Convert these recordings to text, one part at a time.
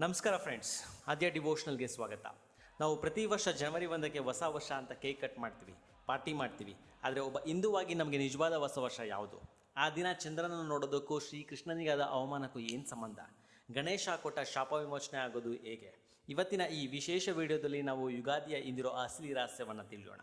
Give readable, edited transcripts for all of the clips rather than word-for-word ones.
ನಮಸ್ಕಾರ ಫ್ರೆಂಡ್ಸ್, ಆದ್ಯ ಡಿವೋಷನಲ್ಗೆ ಸ್ವಾಗತ. ನಾವು ಪ್ರತಿ ವರ್ಷ ಜನವರಿ 1ಕ್ಕೆ ಹೊಸ ವರ್ಷ ಅಂತ ಕೇಕ್ ಕಟ್ ಮಾಡ್ತೀವಿ, ಪಾರ್ಟಿ ಮಾಡ್ತೀವಿ. ಆದರೆ ಒಬ್ಬ ಹಿಂದೂವಾಗಿ ನಮಗೆ ನಿಜವಾದ ಹೊಸ ವರ್ಷ ಯಾವುದು? ಆ ದಿನ ಚಂದ್ರನನ್ನು ನೋಡೋದಕ್ಕೂ ಶ್ರೀಕೃಷ್ಣನಿಗಾದ ಅವಮಾನಕ್ಕೂ ಏನು ಸಂಬಂಧ? ಗಣೇಶ ಕೊಟ್ಟ ಶಾಪ ವಿಮೋಚನೆ ಆಗೋದು ಹೇಗೆ? ಇವತ್ತಿನ ಈ ವಿಶೇಷ ವಿಡಿಯೋದಲ್ಲಿ ನಾವು ಯುಗಾದಿಯ ಹಿಂದಿರೋ ಅಸಲಿ ರಹಸ್ಯವನ್ನು ತಿಳಿಯೋಣ.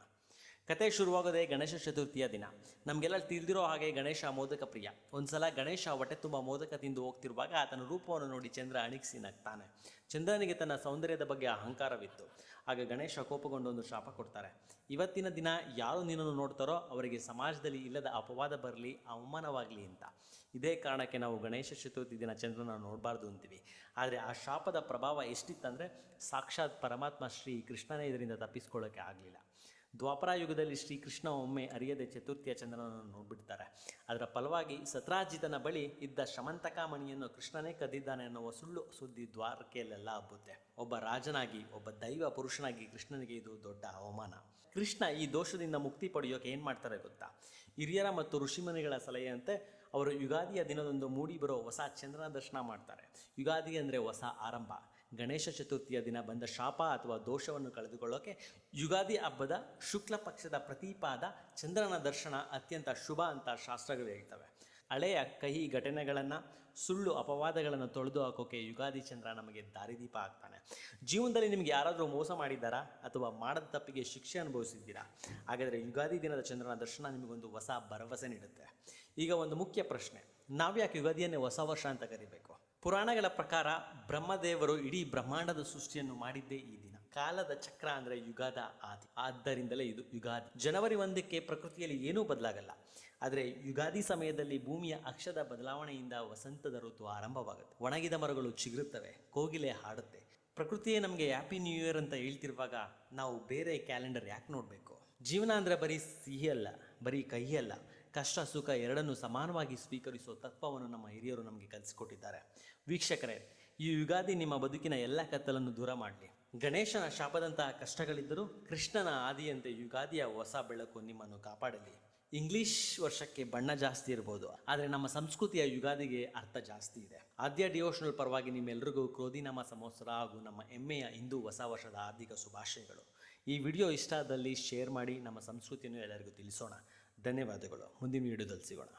ಕತೆ ಶುರುವಾಗೋದೇ ಗಣೇಶ ಚತುರ್ಥಿಯ ದಿನ. ನಮಗೆಲ್ಲ ತಿಳಿದಿರೋ ಹಾಗೆ ಗಣೇಶ ಮೋದಕ ಪ್ರಿಯ. ಒಂದು ಸಲ ಗಣೇಶ ಹೊಟ್ಟೆ ತುಂಬ ಮೋದಕ ತಿಂದು ಹೋಗ್ತಿರುವಾಗ ಆತನ ರೂಪವನ್ನು ನೋಡಿ ಚಂದ್ರ ಅಣಿಗಿಸಿ ನಗ್ತಾನೆ. ಚಂದ್ರನಿಗೆ ತನ್ನ ಸೌಂದರ್ಯದ ಬಗ್ಗೆ ಅಹಂಕಾರವಿತ್ತು. ಆಗ ಗಣೇಶ ಕೋಪಗೊಂಡು ಒಂದು ಶಾಪ ಕೊಡ್ತಾರೆ. ಇವತ್ತಿನ ದಿನ ಯಾರು ನಿನ್ನನ್ನು ನೋಡ್ತಾರೋ ಅವರಿಗೆ ಸಮಾಜದಲ್ಲಿ ಇಲ್ಲದ ಅಪವಾದ ಬರಲಿ, ಅವಮಾನವಾಗಲಿ ಅಂತ. ಇದೇ ಕಾರಣಕ್ಕೆ ನಾವು ಗಣೇಶ ಚತುರ್ಥಿ ದಿನ ಚಂದ್ರನ ನೋಡಬಾರ್ದು ಅಂತೀವಿ. ಆದರೆ ಆ ಶಾಪದ ಪ್ರಭಾವ ಎಷ್ಟಿತ್ತಂದರೆ ಸಾಕ್ಷಾತ್ ಪರಮಾತ್ಮ ಶ್ರೀ ಕೃಷ್ಣನೇ ಇದರಿಂದ ತಪ್ಪಿಸ್ಕೊಳ್ಳೋಕ್ಕೆ ಆಗಲಿಲ್ಲ. ದ್ವಾಪರ ಯುಗದಲ್ಲಿ ಶ್ರೀಕೃಷ್ಣ ಒಮ್ಮೆ ಅರಿಯದೆ ಚತುರ್ಥಿಯ ಚಂದ್ರನನ್ನು ನೋಡಿಬಿಡ್ತಾರೆ. ಅದರ ಫಲವಾಗಿ ಸತ್ರಾಜಿತನ ಬಳಿ ಇದ್ದ ಶಮಂತಕ ಮಣಿಯನ್ನು ಕೃಷ್ಣನೇ ಕದ್ದಿದ್ದಾನೆ ಅನ್ನುವ ಸುಳ್ಳು ಸುದ್ದಿ ದ್ವಾರಕೆಯಲ್ಲೆಲ್ಲ ಹಬ್ಬುತ್ತೆ. ಒಬ್ಬ ರಾಜನಾಗಿ, ಒಬ್ಬ ದೈವ ಪುರುಷನಾಗಿ ಕೃಷ್ಣನಿಗೆ ಇದು ದೊಡ್ಡ ಅವಮಾನ. ಕೃಷ್ಣ ಈ ದೋಷದಿಂದ ಮುಕ್ತಿ ಪಡೆಯೋಕೆ ಏನು ಮಾಡ್ತಾರೆ ಗೊತ್ತಾ? ಹಿರಿಯರ ಮತ್ತು ಋಷಿಮುನಿಗಳ ಸಲಹೆಯಂತೆ ಅವರು ಯುಗಾದಿಯ ದಿನದಂದು ಮೂಡಿ ಬರೋ ಹೊಸ ಚಂದ್ರನ ದರ್ಶನ ಮಾಡ್ತಾರೆ. ಯುಗಾದಿ ಅಂದರೆ ಹೊಸ ಆರಂಭ. ಗಣೇಶ ಚತುರ್ಥಿಯ ದಿನ ಬಂದ ಶಾಪ ಅಥವಾ ದೋಷವನ್ನು ಕಳೆದುಕೊಳ್ಳೋಕೆ ಯುಗಾದಿ ಹಬ್ಬದ ಶುಕ್ಲ ಪಕ್ಷದ ಪ್ರತಿಪಾದ ಚಂದ್ರನ ದರ್ಶನ ಅತ್ಯಂತ ಶುಭ ಅಂತ ಶಾಸ್ತ್ರಗಳು ಹೇಳ್ತವೆ. ಹಳೆಯ ಕಹಿ ಘಟನೆಗಳನ್ನು, ಸುಳ್ಳು ಅಪವಾದಗಳನ್ನು ತೊಳೆದು ಹಾಕೋಕೆ ಯುಗಾದಿ ಚಂದ್ರ ನಮಗೆ ದಾರಿದೀಪ ಆಗ್ತಾನೆ. ಜೀವನದಲ್ಲಿ ನಿಮಗೆ ಯಾರಾದರೂ ಮೋಸ ಮಾಡಿದ್ದಾರಾ ಅಥವಾ ಮಾಡದ ತಪ್ಪಿಗೆ ಶಿಕ್ಷೆ ಅನುಭವಿಸಿದ್ದೀರಾ? ಹಾಗಾದರೆ ಯುಗಾದಿ ದಿನದ ಚಂದ್ರನ ದರ್ಶನ ನಿಮಗೊಂದು ಹೊಸ ಭರವಸೆ ನೀಡುತ್ತೆ. ಈಗ ಒಂದು ಮುಖ್ಯ ಪ್ರಶ್ನೆ, ನಾವ್ಯಾಕೆ ಯುಗಾದಿಯನ್ನೇ ಹೊಸ ವರ್ಷ ಅಂತ ಕರಿಬೇಕು? ಪುರಾಣಗಳ ಪ್ರಕಾರ ಬ್ರಹ್ಮದೇವರು ಇಡೀ ಬ್ರಹ್ಮಾಂಡದ ಸೃಷ್ಟಿಯನ್ನು ಮಾಡಿದ್ದೇ ಈ ದಿನ. ಕಾಲದ ಚಕ್ರ ಅಂದರೆ ಯುಗಾದ ಆದಿ, ಆದ್ದರಿಂದಲೇ ಇದು ಯುಗಾದಿ. ಜನವರಿ 1ಕ್ಕೆ ಪ್ರಕೃತಿಯಲ್ಲಿ ಏನೂ ಬದಲಾಗಲ್ಲ. ಆದರೆ ಯುಗಾದಿ ಸಮಯದಲ್ಲಿ ಭೂಮಿಯ ಅಕ್ಷದ ಬದಲಾವಣೆಯಿಂದ ವಸಂತದ ಋತು ಆರಂಭವಾಗುತ್ತೆ. ಒಣಗಿದ ಮರಗಳು ಚಿಗುರುತ್ತವೆ, ಕೋಗಿಲೆ ಹಾಡುತ್ತೆ. ಪ್ರಕೃತಿಯೇ ನಮಗೆ ಹ್ಯಾಪಿ ನ್ಯೂ ಇಯರ್ ಅಂತ ಹೇಳ್ತಿರುವಾಗ ನಾವು ಬೇರೆ ಕ್ಯಾಲೆಂಡರ್ ಯಾಕೆ ನೋಡಬೇಕು? ಜೀವನ ಅಂದರೆ ಬರೀ ಸಿಹಿ ಅಲ್ಲ, ಬರೀ ಕಹಿ ಅಲ್ಲ. ಕಷ್ಟ ಸುಖ ಎರಡನ್ನೂ ಸಮಾನವಾಗಿ ಸ್ವೀಕರಿಸುವ ತತ್ವವನ್ನು ನಮ್ಮ ಹಿರಿಯರು ನಮಗೆ ಕಲಿಸಿಕೊಟ್ಟಿದ್ದಾರೆ. ವೀಕ್ಷಕರೇ, ಈ ಯುಗಾದಿ ನಿಮ್ಮ ಬದುಕಿನ ಎಲ್ಲ ಕತ್ತಲನ್ನು ದೂರ ಮಾಡಲಿ. ಗಣೇಶನ ಶಾಪದಂತಹ ಕಷ್ಟಗಳಿದ್ದರೂ ಕೃಷ್ಣನ ಆದಿಯಂತೆ ಯುಗಾದಿಯ ಹೊಸ ಬೆಳಕು ನಿಮ್ಮನ್ನು ಕಾಪಾಡಲಿ. ಇಂಗ್ಲಿಷ್ ವರ್ಷಕ್ಕೆ ಬಣ್ಣ ಜಾಸ್ತಿ ಇರ್ಬೋದು, ಆದರೆ ನಮ್ಮ ಸಂಸ್ಕೃತಿಯ ಯುಗಾದಿಗೆ ಅರ್ಥ ಜಾಸ್ತಿ ಇದೆ. ಆದ್ಯ ಡಿವೋಷನಲ್ ಪರವಾಗಿ ನಿಮ್ಮೆಲ್ಲರಿಗೂ ಕ್ರೋಧಿನಾಮ ಸಂವತ್ಸರ ಹಾಗೂ ನಮ್ಮ ಹೆಮ್ಮೆಯ ಹಿಂದೂ ಹೊಸ ವರ್ಷದ ಹಾರ್ದಿಕ ಶುಭಾಶಯಗಳು. ಈ ವಿಡಿಯೋ ಇಷ್ಟ ಆದಲ್ಲಿ ಶೇರ್ ಮಾಡಿ, ನಮ್ಮ ಸಂಸ್ಕೃತಿಯನ್ನು ಎಲ್ಲರಿಗೂ ತಿಳಿಸೋಣ. ಧನ್ಯವಾದಗಳು. ಮುಂದಿನ ವಿಡಿಯೋದಲ್ಲಿ ಸಿಗೋಣ.